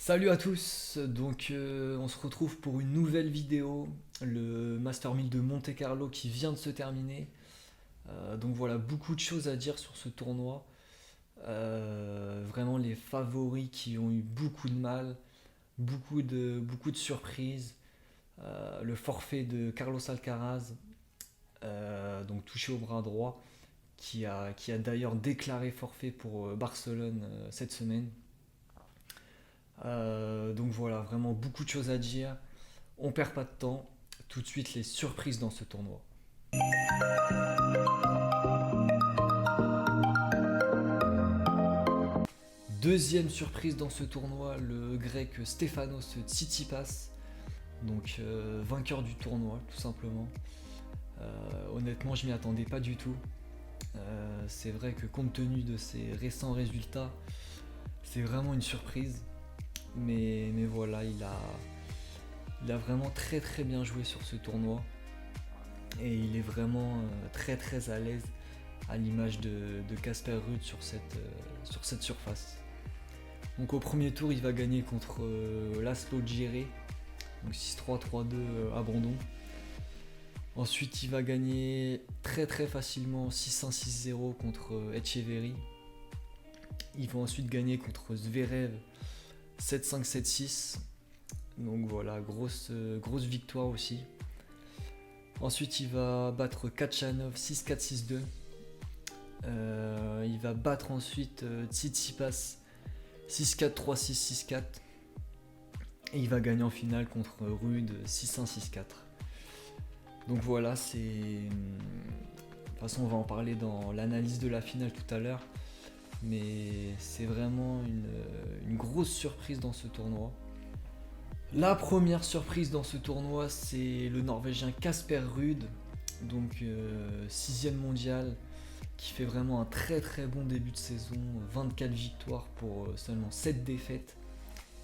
Salut à tous, on se retrouve pour une nouvelle vidéo, le Master 1000 de Monte Carlo qui vient de se terminer. Donc voilà, beaucoup de choses à dire sur ce tournoi. Vraiment les favoris qui ont eu beaucoup de mal, beaucoup de surprises. Le forfait de Carlos Alcaraz, donc touché au bras droit, qui a d'ailleurs déclaré forfait pour Barcelone cette semaine. Donc voilà, vraiment beaucoup de choses à dire. On perd pas de temps. Tout de suite les surprises dans ce tournoi. Deuxième surprise dans ce tournoi, le grec Stefanos Tsitsipas, vainqueur du tournoi tout simplement. Honnêtement, je m'y attendais pas du tout. C'est vrai que compte tenu de ses récents résultats, c'est vraiment une surprise. Mais voilà, il a vraiment très très bien joué sur ce tournoi. Et il est vraiment très très à l'aise à l'image de Casper Ruud sur cette surface. Donc au premier tour, il va gagner contre Laszlo Djere, donc 6-3, 3-2 abandon. Ensuite, il va gagner très très facilement 6-1, 6-0 contre Etcheverry. Il va ensuite gagner contre Zverev 7-5, 7-6. Donc voilà, grosse victoire aussi. Ensuite, il va battre Kachanov 6-4, 6-2. Il va battre ensuite Tsitsipas 6-4, 3-6, 6-4. Et il va gagner en finale contre Ruud 6-1, 6-4. Donc voilà, c'est. De toute façon, on va en parler dans l'analyse de la finale tout à l'heure. Mais c'est vraiment une grosse surprise dans ce tournoi. La première surprise dans ce tournoi, c'est le Norvégien Casper Ruud, donc 6ème mondial, qui fait vraiment un très très bon début de saison, 24 victoires pour seulement 7 défaites,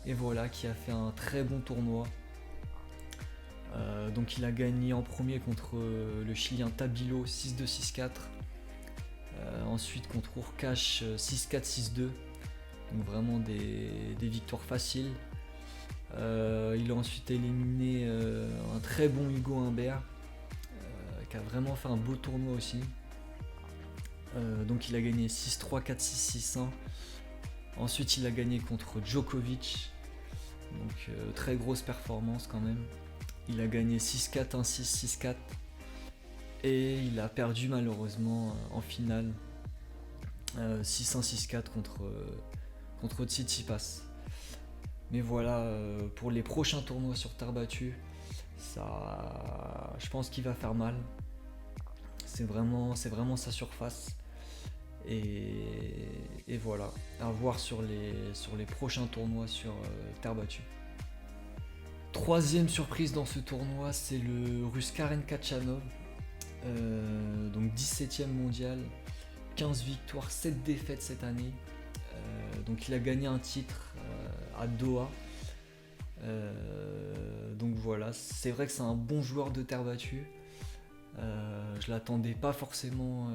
et voilà, qui a fait un très bon tournoi. Donc il a gagné en premier contre le Chilien Tabilo 6-2, 6-4, ensuite contre Urkash 6-4, 6-2, donc vraiment des victoires faciles. Il a ensuite éliminé un très bon Hugo Humbert, qui a vraiment fait un beau tournoi aussi. Donc il a gagné 6-3, 4-6, 6-1. Ensuite il a gagné contre Djokovic, donc très grosse performance quand même. Il a gagné 6-4, 1-6, 6-4. Et il a perdu malheureusement en finale 6-1, 6-4 contre Tsitsipas. Mais voilà, pour les prochains tournois sur terre battue, je pense qu'il va faire mal. C'est vraiment sa surface. Et voilà, à voir sur les prochains tournois sur terre battue. Troisième surprise dans ce tournoi, c'est le Russe Karen Khachanov, donc 17ème mondial, 15 victoires, 7 défaites cette année. Donc il a gagné un titre à Doha. Donc voilà, c'est vrai que c'est un bon joueur de terre battue. Je l'attendais pas forcément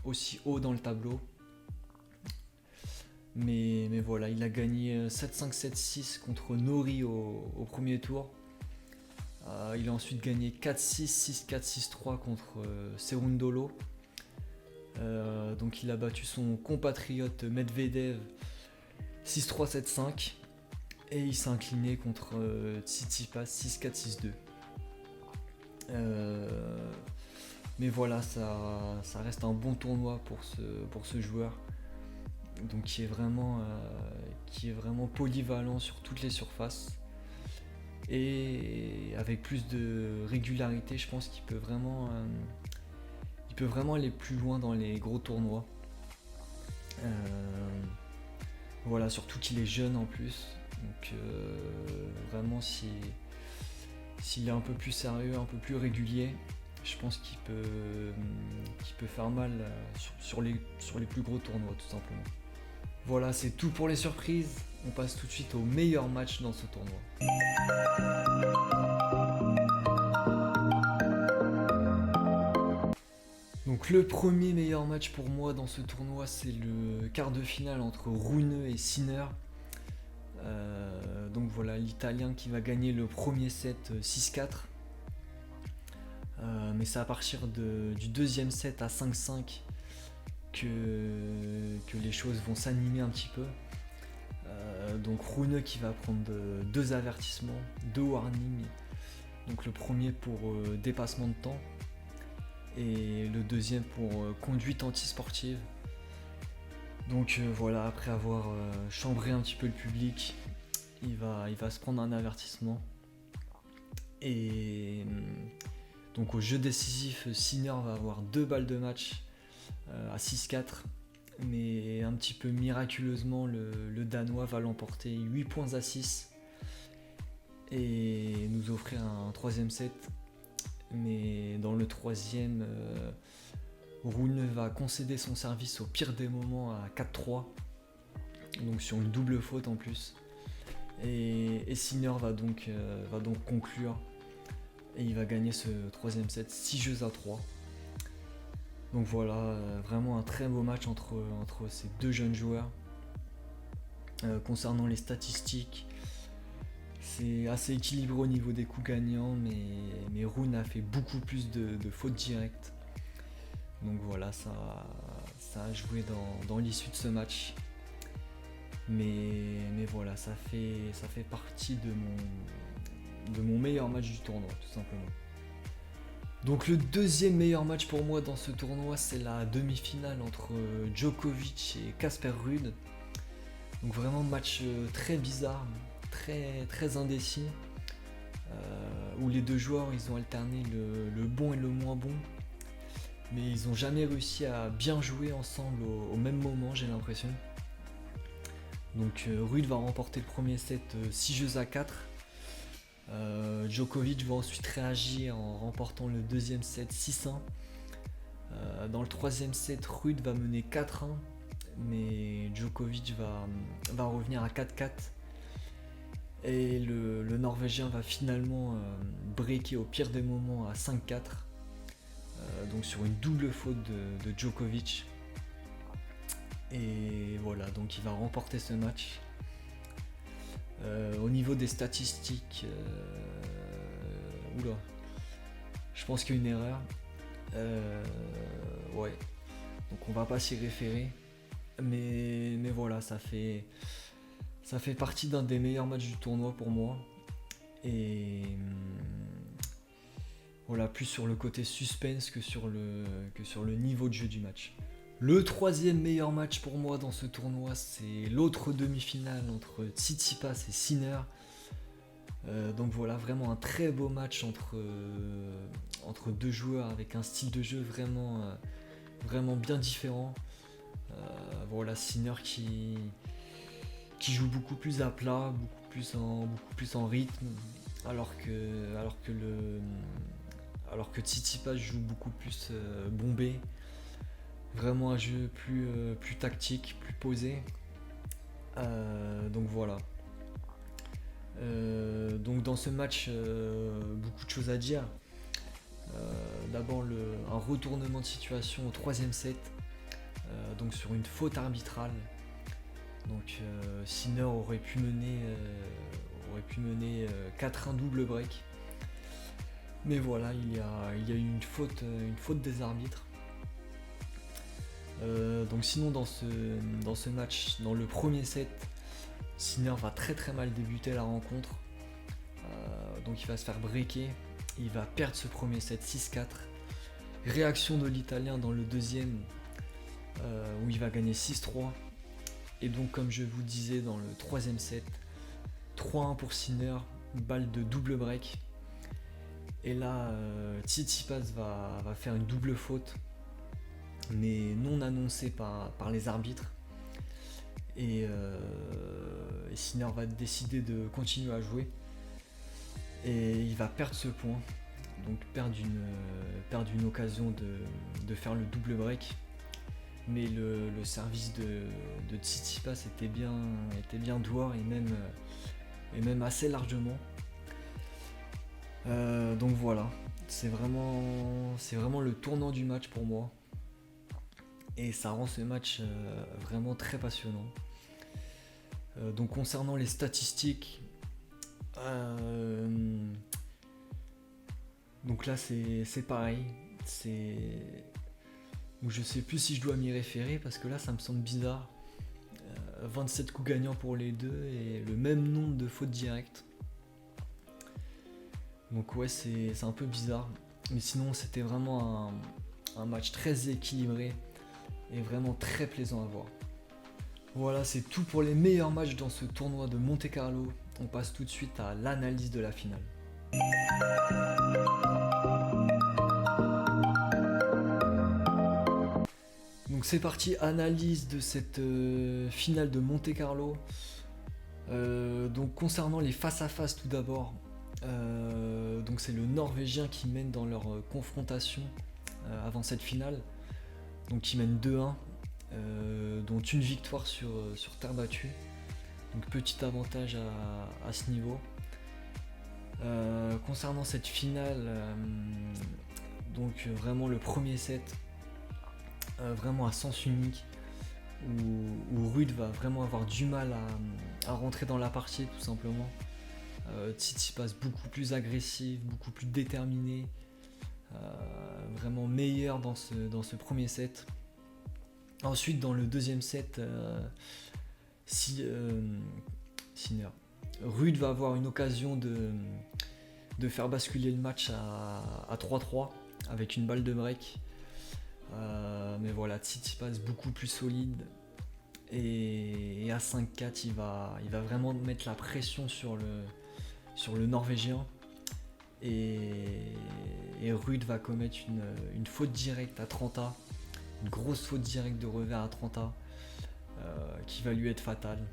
aussi haut dans le tableau. Mais voilà, il a gagné 7-5, 7-6 contre Nori au premier tour. Il a ensuite gagné 4-6, 6-4, 6-3 contre Cerundolo. Donc il a battu son compatriote Medvedev 6-3, 7-5. Et il s'est incliné contre Tsitsipas 6-4, 6-2. Mais voilà, ça reste un bon tournoi pour ce joueur. Donc qui est vraiment polyvalent sur toutes les surfaces. Et avec plus de régularité, je pense qu'il peut vraiment aller plus loin dans les gros tournois. Voilà, surtout qu'il est jeune en plus. Donc vraiment, s'il est un peu plus sérieux, un peu plus régulier, je pense qu'il peut faire mal sur les plus gros tournois tout simplement. Voilà, c'est tout pour les surprises. On passe tout de suite au meilleur match dans ce tournoi. Donc le premier meilleur match pour moi dans ce tournoi, c'est le quart de finale entre Rune et Sinner. voilà, l'Italien qui va gagner le premier set 6-4. Mais c'est à partir du deuxième set à 5-5 que les choses vont s'animer un petit peu. Donc Rune qui va prendre 2 avertissements, 2 warnings. Donc le premier pour dépassement de temps et le deuxième pour conduite antisportive. Donc voilà, après avoir chambré un petit peu le public, il va se prendre un avertissement. Et donc au jeu décisif, Sinner va avoir 2 balles de match à 6-4. Mais un petit peu miraculeusement, le Danois va l'emporter 8 points à 6 et nous offrir un troisième set. Mais dans le troisième, Rune va concéder son service au pire des moments à 4-3, donc sur une double faute en plus. Et Sinner va donc conclure et il va gagner ce troisième set 6 jeux à 3. Donc voilà, vraiment un très beau match entre ces deux jeunes joueurs. Concernant les statistiques, c'est assez équilibré au niveau des coups gagnants, mais Rune a fait beaucoup plus de fautes directes. Donc voilà, ça a joué dans l'issue de ce match. Mais voilà, ça fait partie de mon meilleur match du tournoi, tout simplement. Donc le deuxième meilleur match pour moi dans ce tournoi, c'est la demi-finale entre Djokovic et Casper Ruud. Donc vraiment match très bizarre, très indécis, où les deux joueurs ils ont alterné le bon et le moins bon, mais ils n'ont jamais réussi à bien jouer ensemble au même moment, j'ai l'impression. Donc Ruud va remporter le premier set 6 jeux à 4. Djokovic va ensuite réagir en remportant le deuxième set 6-1. Dans le troisième set, Ruud va mener 4-1, mais Djokovic va revenir à 4-4. Et le Norvégien va finalement breaker au pire des moments à 5-4. Donc sur une double faute de Djokovic. Et voilà, donc il va remporter ce match. Au niveau des statistiques, je pense qu'il y a une erreur. Ouais, donc on va pas s'y référer. Mais voilà, ça fait partie d'un des meilleurs matchs du tournoi pour moi. Et voilà, plus sur le côté suspense que sur le niveau de jeu du match. Le troisième meilleur match pour moi dans ce tournoi, c'est l'autre demi-finale entre Tsitsipas et Sinner. Donc voilà, vraiment un très beau match entre deux joueurs avec un style de jeu vraiment bien différent. Voilà, Sinner qui joue beaucoup plus à plat, beaucoup plus en rythme, alors que Tsitsipas joue beaucoup plus bombé. Vraiment un jeu plus tactique, plus posé. Donc voilà. Donc dans ce match, beaucoup de choses à dire. D'abord un retournement de situation au troisième set, donc sur une faute arbitrale. Donc Sinner aurait pu mener 4-1 double break. Mais voilà, il y a eu une faute des arbitres. Donc sinon dans ce match, dans le premier set, Sinner va très mal débuter la rencontre. Donc il va se faire breaker. Il va perdre ce premier set 6-4. Réaction de l'Italien dans le deuxième, où il va gagner 6-3. Et donc comme je vous disais dans le troisième set, 3-1 pour Sinner, balle de double break. Et là, Tsitsipas va faire une double faute, mais non annoncée par les arbitres. Et Sinner va décider de continuer à jouer. Et il va perdre ce point, donc perdre une occasion de faire le double break. Mais le service de Tsitsipas était bien doué et même assez largement. Donc voilà, c'est vraiment le tournant du match pour moi. Et ça rend ce match vraiment très passionnant. Donc concernant les statistiques, Donc là c'est pareil, donc je sais plus si je dois m'y référer parce que là ça me semble bizarre. 27 coups gagnants pour les deux et le même nombre de fautes directes. Donc ouais, c'est un peu bizarre. Mais sinon, c'était vraiment un match très équilibré et vraiment très plaisant à voir. Voilà, c'est tout pour les meilleurs matchs dans ce tournoi de Monte-Carlo. On passe tout de suite à l'analyse de la finale. Donc c'est parti, analyse de cette finale de Monte-Carlo. Donc concernant les face-à-face tout d'abord, donc c'est le Norvégien qui mène dans leur confrontation avant cette finale, donc qui mène 2-1, dont une victoire sur terre battue, donc petit avantage à ce niveau. Concernant cette finale, donc vraiment le premier set, vraiment à sens unique, où Ruud va vraiment avoir du mal à rentrer dans la partie tout simplement. Tsitsipas beaucoup plus agressif, beaucoup plus déterminé, vraiment meilleur dans ce premier set. Ensuite dans le deuxième set, Sinner. Ruud va avoir une occasion de faire basculer le match à 3-3 avec une balle de break. Mais voilà, Tsitsipas beaucoup plus solide et à 5-4 il va vraiment mettre la pression sur le Norvégien et Ruud va commettre une faute directe à 30A, une grosse faute directe de revers à 30A qui va lui être fatale.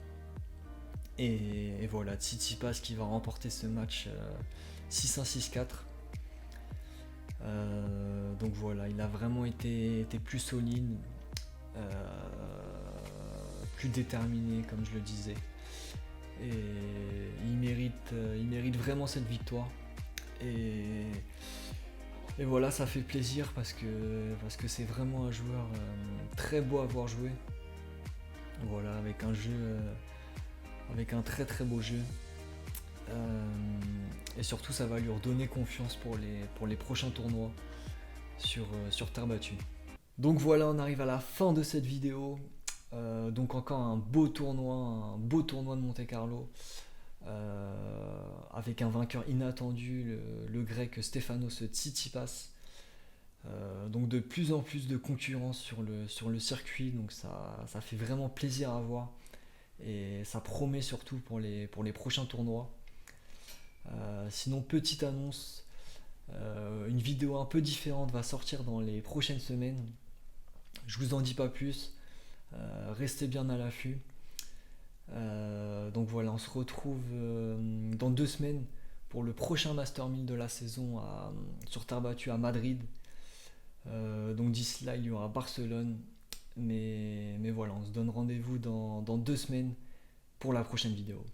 Et voilà, Tsitsipas qui va remporter ce match 6-1, 6-4. Donc voilà, il a vraiment été plus solide, plus déterminé comme je le disais. Et il mérite vraiment cette victoire. Et voilà, ça fait plaisir parce que c'est vraiment un joueur très beau à voir jouer. Voilà, avec un jeu, avec un très très beau jeu. Et surtout ça va lui redonner confiance pour les prochains tournois sur terre battue. Donc voilà, on arrive à la fin de cette vidéo. Donc encore un beau tournoi de Monte-Carlo, avec un vainqueur inattendu, le grec Stefanos Tsitsipas. Donc de plus en plus de concurrence sur le circuit, donc ça fait vraiment plaisir à voir et ça promet surtout pour les prochains tournois. Sinon, petite annonce, une vidéo un peu différente va sortir dans les prochaines semaines. Je vous en dis pas plus, restez bien à l'affût. Donc voilà, on se retrouve dans 2 semaines pour le prochain Master 1000 de la saison sur terre battue à Madrid. Donc d'ici là, il y aura Barcelone. Mais voilà, on se donne rendez-vous dans 2 semaines pour la prochaine vidéo.